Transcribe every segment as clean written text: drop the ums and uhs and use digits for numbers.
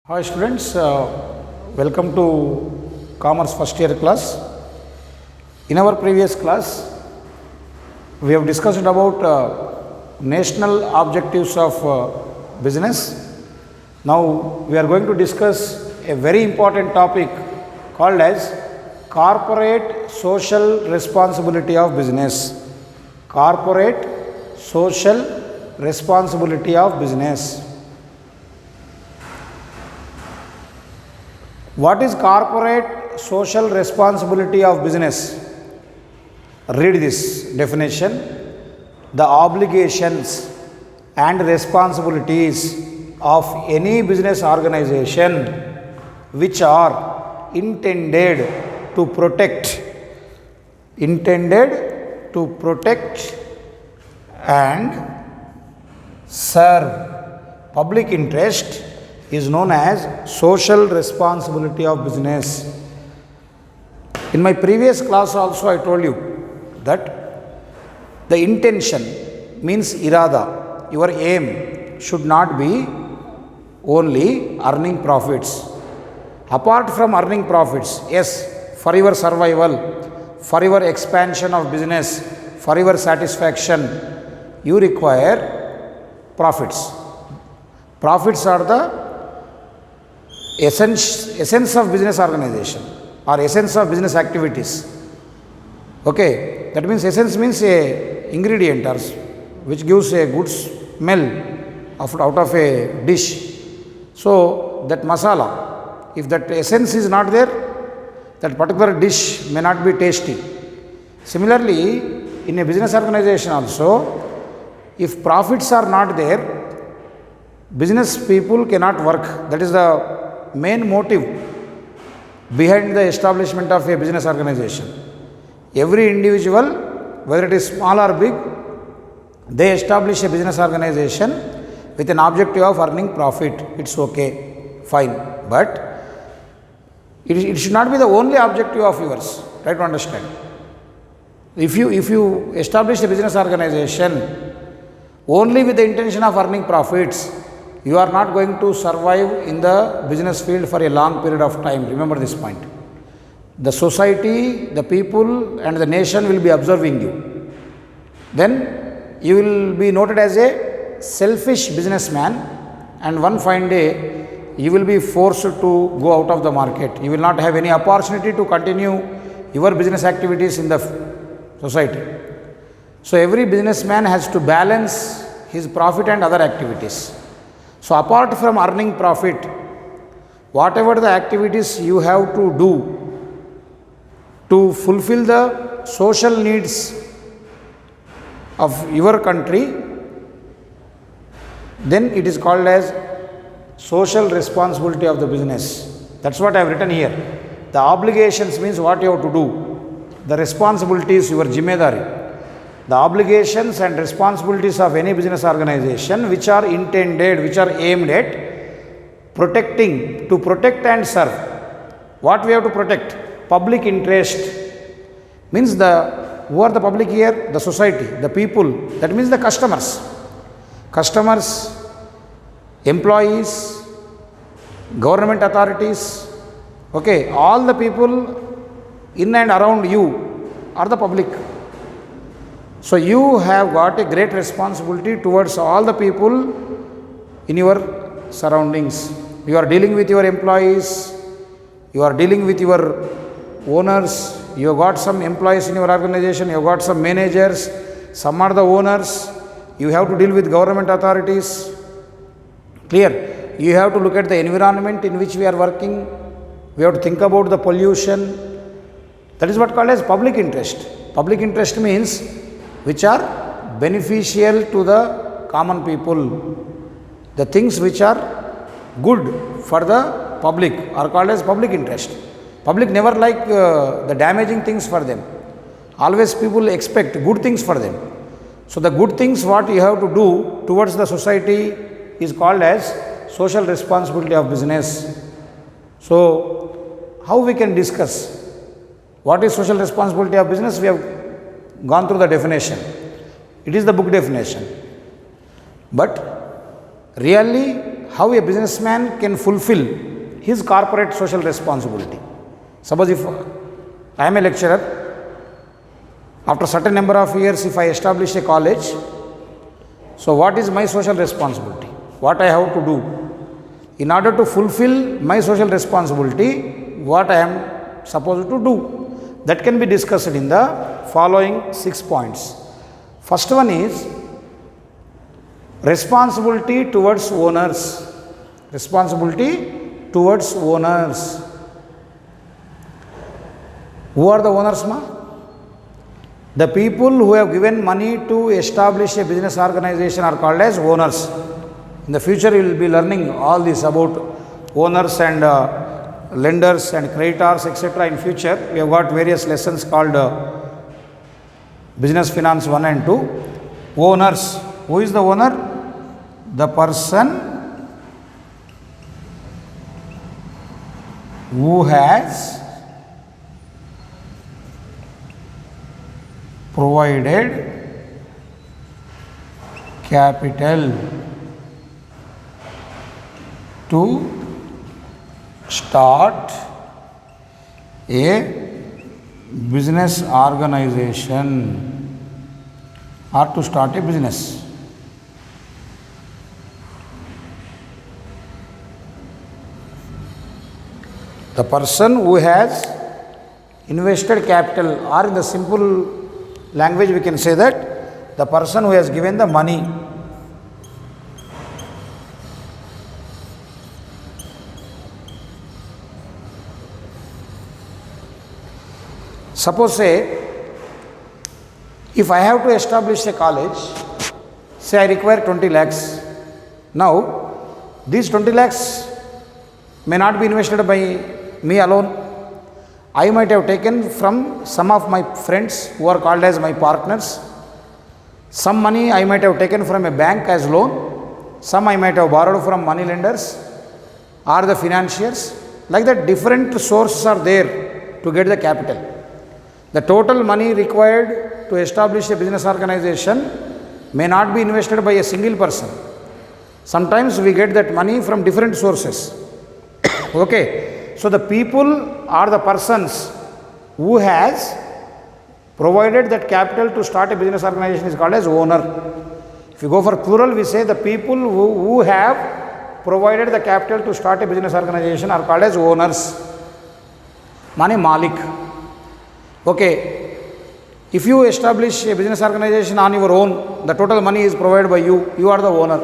Hi students, welcome to Commerce first year class. In our previous class, we have discussed about national objectives of business. Now we are going to discuss a very important topic called as corporate social responsibility of business. Corporate social responsibility of business. What is corporate social responsibility of business? Read this definition. The obligations and responsibilities of any business organization which are intended to protect and serve public interest is known as social responsibility of business. In my previous class also I told you that the intention means irada, your aim should not be only earning profits. Apart from earning profits, yes, for your survival, for your expansion of business, for your satisfaction, you require profits. Profits are the essence of business organization or essence of business activities. Okay, that means essence means a ingredient or which gives a good smell out of a dish. So that masala, if that essence is not there, that particular dish may not be tasty. Similarly, in a business organization also, if profits are not there, business people cannot work. That is the main motive behind the establishment of a business organization. Every individual, whether it is small or big, they establish a business organization with an objective of earning profit. It's okay, fine. But it should not be the only objective of yours. Try to understand. If you establish a business organization only with the intention of earning profits, you are not going to survive in the business field for a long period of time. Remember this point. The society, the people and the nation will be observing you. Then you will be noted as a selfish businessman, and one fine day you will be forced to go out of the market. You will not have any opportunity to continue your business activities in the society. So every businessman has to balance his profit and other activities. So apart from earning profit, whatever the activities you have to do to fulfill the social needs of your country, then it is called as social responsibility of the business. That's what I have written here. The obligations means what you have to do. The responsibilities, your jimmedari. The obligations and responsibilities of any business organization which are intended, which are aimed at to protect and serve. What we have to protect? Public interest. Means who are the public here? The society, the people. That means the customers. Customers, employees, government authorities. Okay, all the people in and around you are the public. So you have got a great responsibility towards all the people in your surroundings. You are dealing with your employees, you are dealing with your owners, you have got some employees in your organization, you have got some managers, some are the owners, you have to deal with government authorities. Clear? You have to look at the environment in which we are working, we have to think about the pollution. That is what called as public interest. Public interest means which are beneficial to the common people. The things which are good for the public are called as public interest. Public never like the damaging things for them. Always people expect good things for them. So the good things what you have to do towards the society is called as social responsibility of business. So how we can discuss what is social responsibility of business? We have gone through the definition. It is the book definition. But really how a businessman can fulfill his corporate social responsibility. Suppose if I am a lecturer, after certain number of years if I establish a college, so what is my social responsibility? What I have to do? In order to fulfill my social responsibility, what I am supposed to do? That can be discussed in the following 6 points. First one is responsibility towards owners. Responsibility towards owners. Who are the owners, ma? The people who have given money to establish a business organization are called as owners. In the future, you will be learning all this about owners and lenders and creditors, etc. In future, we have got various lessons called Business Finance 1 and 2. Owners. Who is the owner? The person who has provided capital to start a business organization or to start a business. The person who has invested capital, or in the simple language we can say that the person who has given the money. Suppose say, if I have to establish a college, say I require 20 lakhs. Now, these 20 lakhs may not be invested by me alone. I might have taken from some of my friends who are called as my partners. Some money I might have taken from a bank as loan. Some I might have borrowed from money lenders or the financiers. Like that, different sources are there to get the capital. The total money required to establish a business organization may not be invested by a single person. Sometimes we get that money from different sources. Okay. So the people or the persons who has provided that capital to start a business organization is called as owner. If you go for plural, we say the people who have provided the capital to start a business organization are called as owners. Mane Malik. Okay. If you establish a business organization on your own, the total money is provided by you. You are the owner.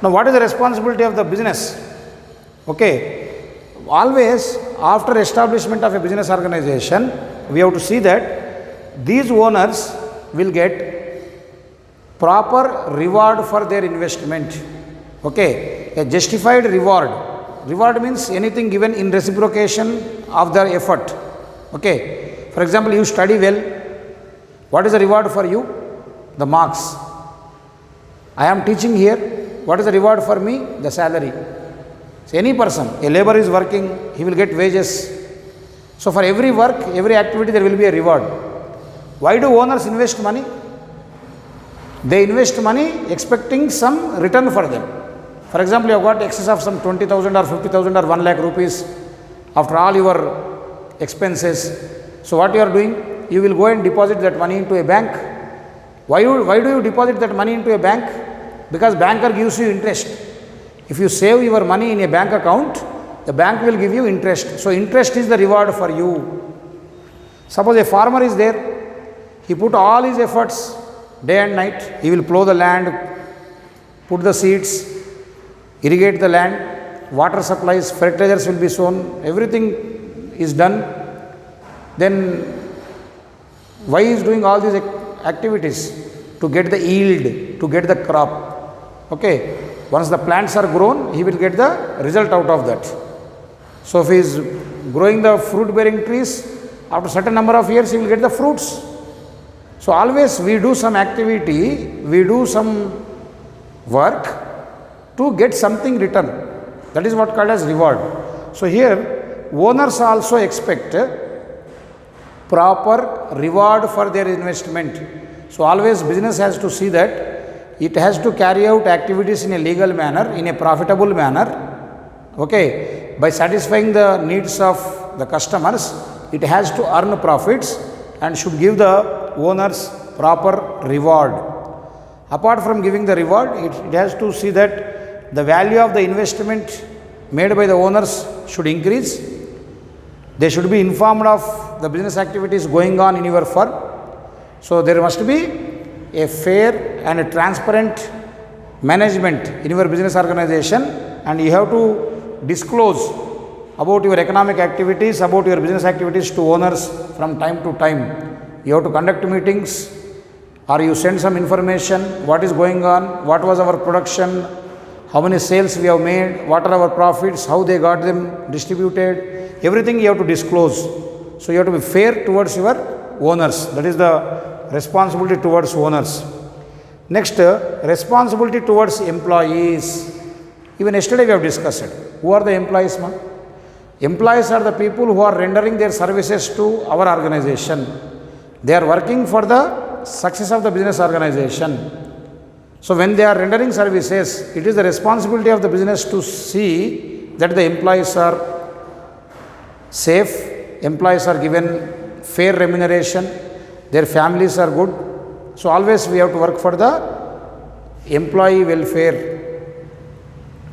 Now, what is the responsibility of the business? Okay, always after establishment of a business organization, we have to see that these owners will get proper reward for their investment. Okay, a justified reward. Reward means anything given in reciprocation of their effort. Okay, for example, you study well. What is the reward for you? The marks. I am teaching here. What is the reward for me? The salary. So any person, a laborer is working, he will get wages. So for every work, every activity, there will be a reward. Why do owners invest money? They invest money expecting some return for them. For example, you have got excess of some 20,000 or 50,000 or 1 lakh rupees after all your expenses. So what you are doing? You will go and deposit that money into a bank. Why do you deposit that money into a bank? Because banker gives you interest. If you save your money in a bank account, the bank will give you interest. So interest is the reward for you. Suppose a farmer is there, he put all his efforts day and night. He will plow the land, put the seeds, irrigate the land, water supplies, fertilizers will be sown, everything is done. Then why he is doing all these activities? To get the yield, to get the crop. Okay. Once the plants are grown, he will get the result out of that. So if he is growing the fruit bearing trees, after certain number of years he will get the fruits. So always we do some activity, we do some work to get something return. That is what called as reward. So here owners also expect proper reward for their investment. So always business has to see that it has to carry out activities in a legal manner, in a profitable manner, okay, by satisfying the needs of the customers. It has to earn profits and should give the owners proper reward. Apart from giving the reward, it has to see that the value of the investment made by the owners should increase. They should be informed of the business activities going on in your firm. So there must be a fair and a transparent management in your business organization, and you have to disclose about your economic activities, about your business activities to owners from time to time. You have to conduct meetings, or you send some information, what is going on, what was our production, how many sales we have made, what are our profits, how they got them distributed, everything you have to disclose. So you have to be fair towards your owners. That is the responsibility towards owners. Next, responsibility towards employees. Even yesterday we have discussed it. Who are the employees, ma? Employees are the people who are rendering their services to our organization. They are working for the success of the business organization. So when they are rendering services, it is the responsibility of the business to see that the employees are safe, employees are given fair remuneration, their families are good. So always we have to work for the employee welfare.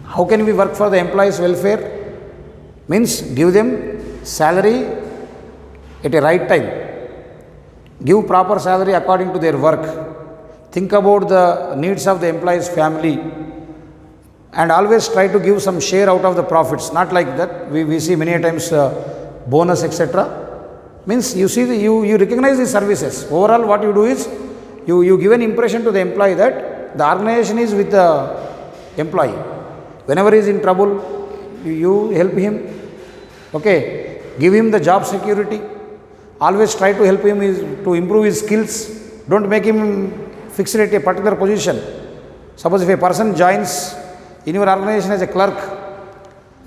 How can we work for the employees' welfare? Means give them salary at a right time. Give proper salary according to their work. Think about the needs of the employee's family, and always try to give some share out of the profits. Not like that. We see many times bonus, etc. Means you see, you recognize these services. Overall, what you do is, you give an impression to the employee that the organization is with the employee. Whenever he is in trouble, you help him. Okay, give him the job security. Always try to help him to improve his skills. Don't make him fixed at a particular position. Suppose if a person joins in your organization as a clerk,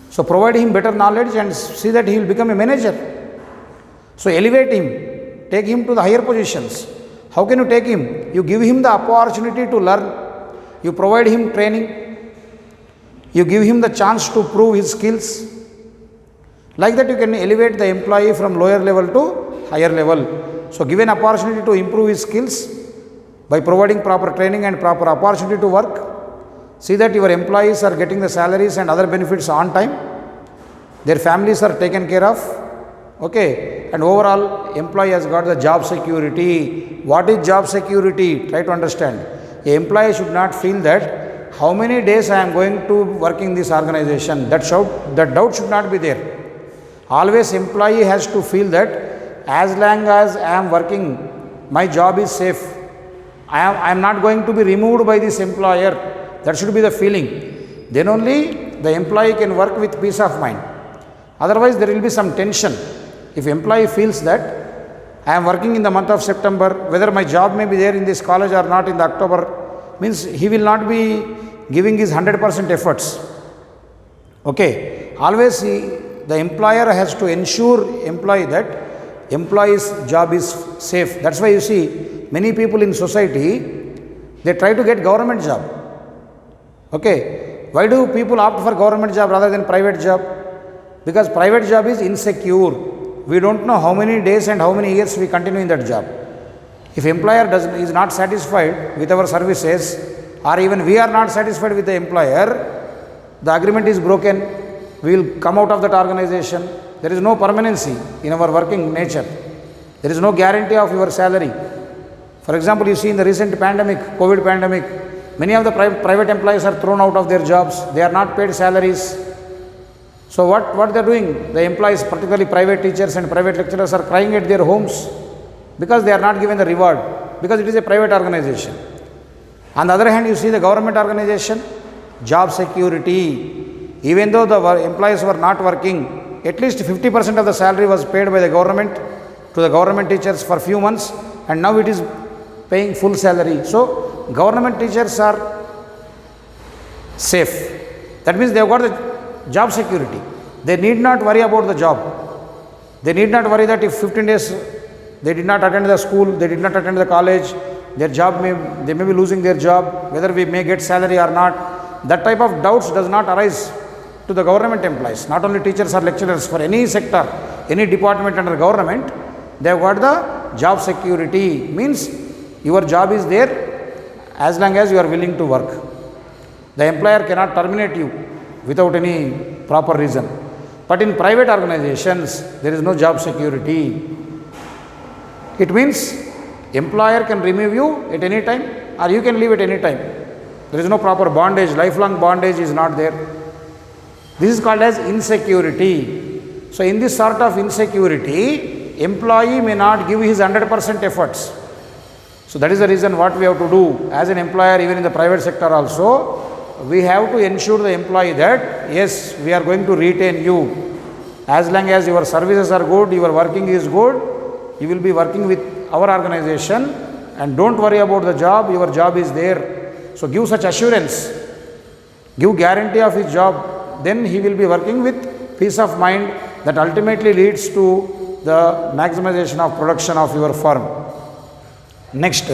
so provide him better knowledge and see that he will become a manager. So elevate him, take him to the higher positions. How can you take him? You give him the opportunity to learn. You provide him training. You give him the chance to prove his skills. Like that you can elevate the employee from lower level to higher level. So give an opportunity to improve his skills by providing proper training and proper opportunity to work. See that your employees are getting the salaries and other benefits on time. Their families are taken care of. Okay, and overall employee has got the job security. What is job security? Try to understand. An employee should not feel that how many days I am going to work in this organization. That doubt should not be there. Always employee has to feel that as long as I am working, my job is safe. I am not going to be removed by this employer. That should be the feeling. Then only the employee can work with peace of mind. Otherwise there will be some tension. If employee feels that I am working in the month of September, whether my job may be there in this college or not in the October, means he will not be giving his 100% efforts. Okay, always the employer has to ensure employee that employee's job is safe. That's why you see many people in society, they try to get government job. Okay, why do people opt for government job rather than private job? Because private job is insecure. We don't know how many days and how many years we continue in that job. If employer is not satisfied with our services, or even we are not satisfied with the employer, the agreement is broken. We will come out of that organization. There is no permanency in our working nature. There is no guarantee of your salary. For example, you see in the recent pandemic, COVID pandemic, many of the private employees are thrown out of their jobs. They are not paid salaries. So what they are doing? The employees, particularly private teachers and private lecturers, are crying at their homes because they are not given the reward, because it is a private organization. On the other hand, you see the government organization, job security. Even though the employees were not working, at least 50% of the salary was paid by the government to the government teachers for few months, and now it is paying full salary. So government teachers are safe. That means they have got the job security. They need not worry about the job. They need not worry that if 15 days they did not attend the school, they did not attend the college, their job they may be losing their job, whether we may get salary or not. That type of doubts does not arise to the government employees, not only teachers or lecturers, for any sector, any department under government, they have got the job security. Means your job is there as long as you are willing to work. The employer cannot terminate you without any proper reason. But in private organizations, there is no job security. It means employer can remove you at any time or you can leave at any time. There is no proper bondage, lifelong bondage is not there. This is called as insecurity. So in this sort of insecurity, employee may not give his 100% efforts. So that is the reason what we have to do as an employer, even in the private sector also, we have to ensure the employee that yes, we are going to retain you. As long as your services are good, your working is good, you will be working with our organization, and don't worry about the job, your job is there. So give such assurance, give guarantee of his job, then he will be working with peace of mind that ultimately leads to the maximization of production of your firm. Next,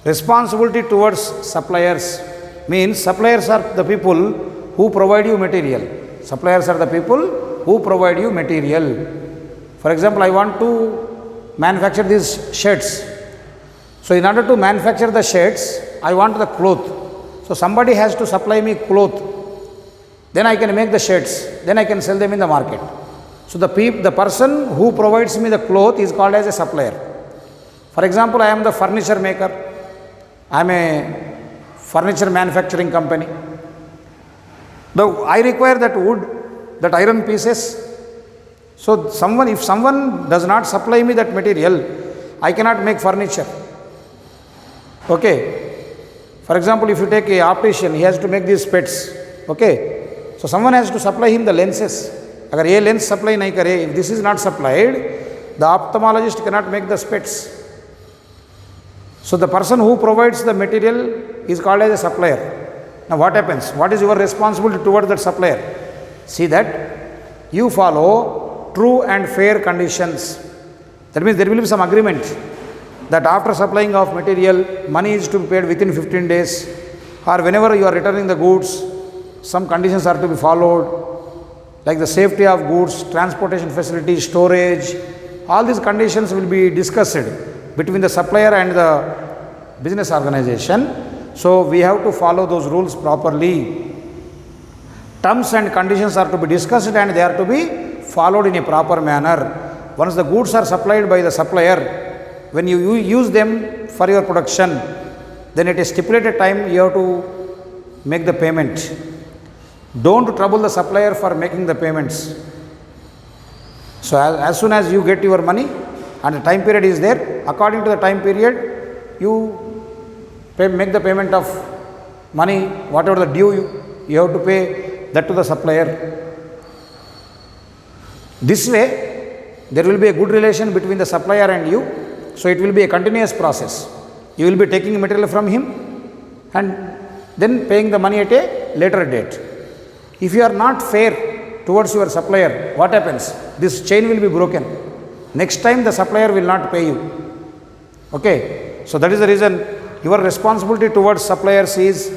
responsibility towards suppliers means suppliers are the people who provide you material. Suppliers are the people who provide you material. For example, I want to manufacture these shirts. So in order to manufacture the shirts, I want the cloth. So somebody has to supply me cloth. Then I can make the shirts. Then I can sell them in the market. So the person who provides me the cloth is called as a supplier. For example, I am the furniture maker. I am a furniture manufacturing company. I require that wood, that iron pieces. So if someone does not supply me that material, I cannot make furniture. Okay. For example, if you take a optician, he has to make these specs. Okay. So someone has to supply him the lenses. Agar ye lens supply nahi kare, if this is not supplied, the ophthalmologist cannot make the specs. So the person who provides the material is called as a supplier. Now what happens? What is your responsibility towards that supplier? See that you follow true and fair conditions. That means there will be some agreement that after supplying of material, money is to be paid within 15 days, or whenever you are returning the goods, some conditions are to be followed, like the safety of goods, transportation facilities, storage. All these conditions will be discussed between the supplier and the business organization. So we have to follow those rules properly. Terms and conditions are to be discussed and they are to be followed in a proper manner. Once the goods are supplied by the supplier, when you use them for your production, then at a stipulated time you have to make the payment. Don't trouble the supplier for making the payments. So as soon as you get your money and the time period is there, according to the time period, you make the payment of money, whatever the due you have to pay that to the supplier. This way, there will be a good relation between the supplier and you. So it will be a continuous process. You will be taking material from him and then paying the money at a later date. If you are not fair towards your supplier, what happens? This chain will be broken. Next time the supplier will not pay you. Okay. So that is the reason your responsibility towards suppliers is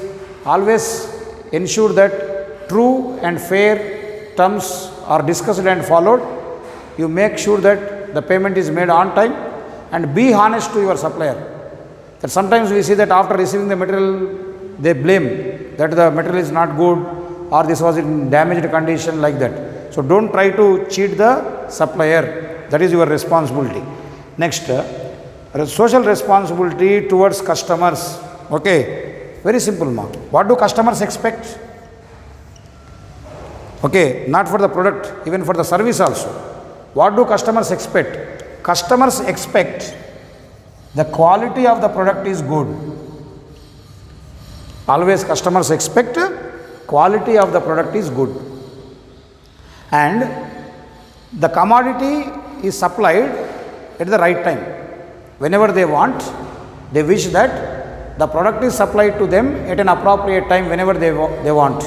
always ensure that true and fair terms are discussed and followed. You make sure that the payment is made on time and be honest to your supplier. That sometimes we see that after receiving the material, they blame that the material is not good or this was in damaged condition, like that. So don't try to cheat the supplier. That is your responsibility. Next, social responsibility towards customers. Okay, very simple, ma. What do customers expect? Okay, not for the product, even for the service also. What do customers expect? Customers expect the quality of the product is good. Always customers expect quality of the product is good. And the commodity is supplied at the right time. Whenever they want, they wish that the product is supplied to them at an appropriate time whenever they want.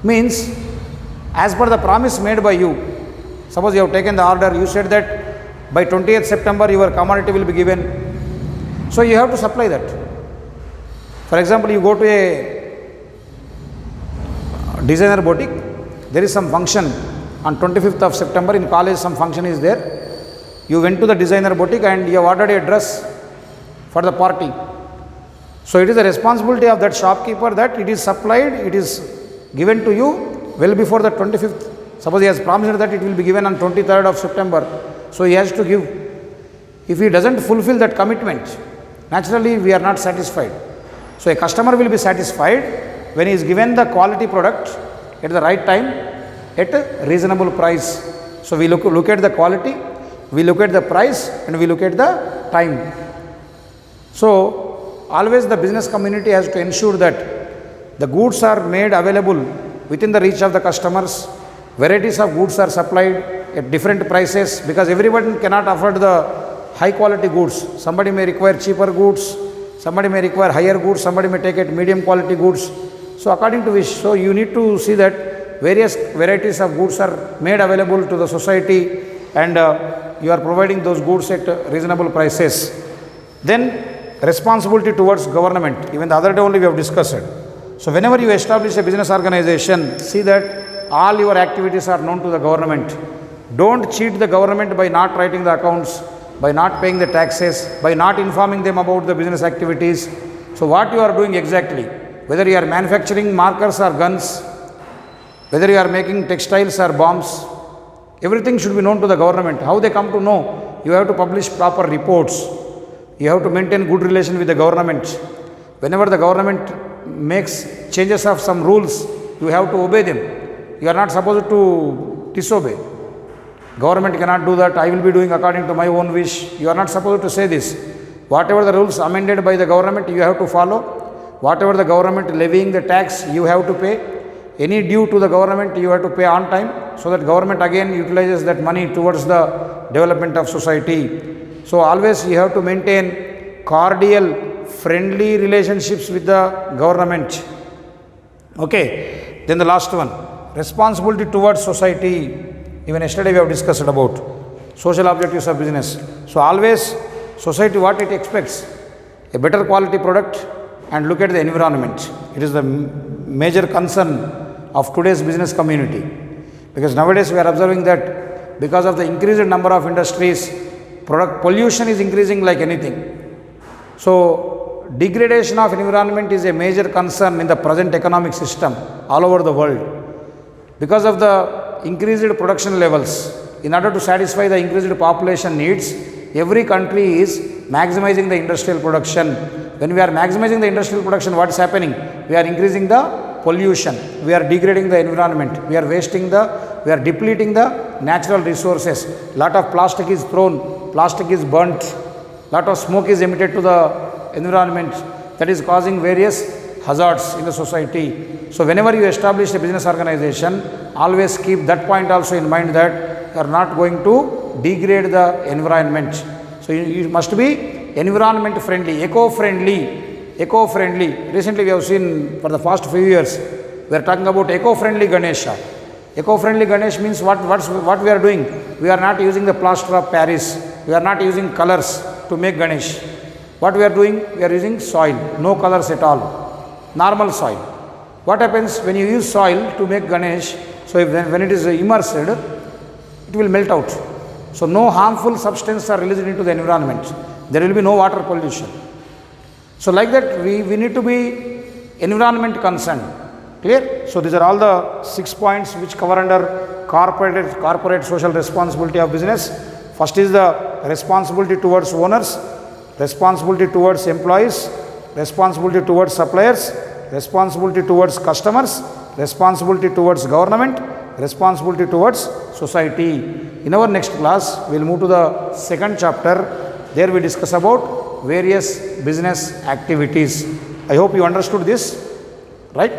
Means, as per the promise made by you, suppose you have taken the order, you said that by 20th September your commodity will be given. So you have to supply that. For example, you go to a designer boutique, there is some function on 25th of September in college, some function is there. You went to the designer boutique and you have ordered a dress for the party. So it is the responsibility of that shopkeeper that it is supplied, it is given to you well before the 25th. Suppose he has promised that it will be given on 23rd of September. So he has to give. If he doesn't fulfill that commitment, naturally we are not satisfied. So a customer will be satisfied when he is given the quality product at the right time at a reasonable price. So we look at the quality, we look at the price, and we look at the time. So always the business community has to ensure that the goods are made available within the reach of the customers. Varieties of goods are supplied at different prices, because everyone cannot afford the high quality goods. Somebody may require cheaper goods, somebody may require higher goods, somebody may take it medium quality goods. So according to which, so you need to see that various varieties of goods are made available to the society, and you are providing those goods at reasonable prices. Then responsibility towards government, even the other day only we have discussed it. So whenever you establish a business organization, see that all your activities are known to the government. Don't cheat the government by not writing the accounts, by not paying the taxes, by not informing them about the business activities. So what you are doing exactly, whether you are manufacturing markers or guns, whether you are making textiles or bombs, everything should be known to the government. How they come to know? You have to publish proper reports. You have to maintain good relation with the government. Whenever the government makes changes of some rules, you have to obey them. You are not supposed to disobey. Government cannot do that. I will be doing according to my own wish. You are not supposed to say this. Whatever the rules amended by the government, you have to follow. Whatever the government levying the tax, you have to pay. Any due to the government, you have to pay on time, so that government again utilizes that money towards the development of society. So always you have to maintain cordial, friendly relationships with the government. Okay. Then the last one, responsibility towards society. Even yesterday we have discussed about social objectives of business. So always society, what it expects? A better quality product, and look at the environment. It is the major concern of today's business community, because nowadays we are observing that because of the increased number of industries, product pollution is increasing like anything. So degradation of environment is a major concern in the present economic system all over the world. Because of the increased production levels, in order to satisfy the increased population needs, every country is maximizing the industrial production. When we are maximizing the industrial production, what is happening? We are increasing the pollution, we are degrading the environment, we are depleting the natural resources. Lot of plastic is thrown, plastic is burnt, lot of smoke is emitted to the environment, that is causing various hazards in the society. So whenever you establish a business organization, always keep that point also in mind, that you are not going to degrade the environment. So you must be environment friendly, eco-friendly. Recently we have seen, for the past few years, we are talking about eco-friendly Ganesha. Eco-friendly Ganesh means what we are doing? We are not using the plaster of Paris. We are not using colors to make Ganesh. What we are doing? We are using soil, no colors at all, normal soil. What happens when you use soil to make Ganesh? So when it is immersed, it will melt out. So no harmful substances are released into the environment. There will be no water pollution. So like that, we need to be environment concerned. Clear? So these are all the 6 points which cover under corporate social responsibility of business. First is the responsibility towards owners, responsibility towards employees, responsibility towards suppliers, responsibility towards customers, responsibility towards government, responsibility towards society. In our next class, we will move to the second chapter. There we discuss about various business activities. I hope you understood this, right?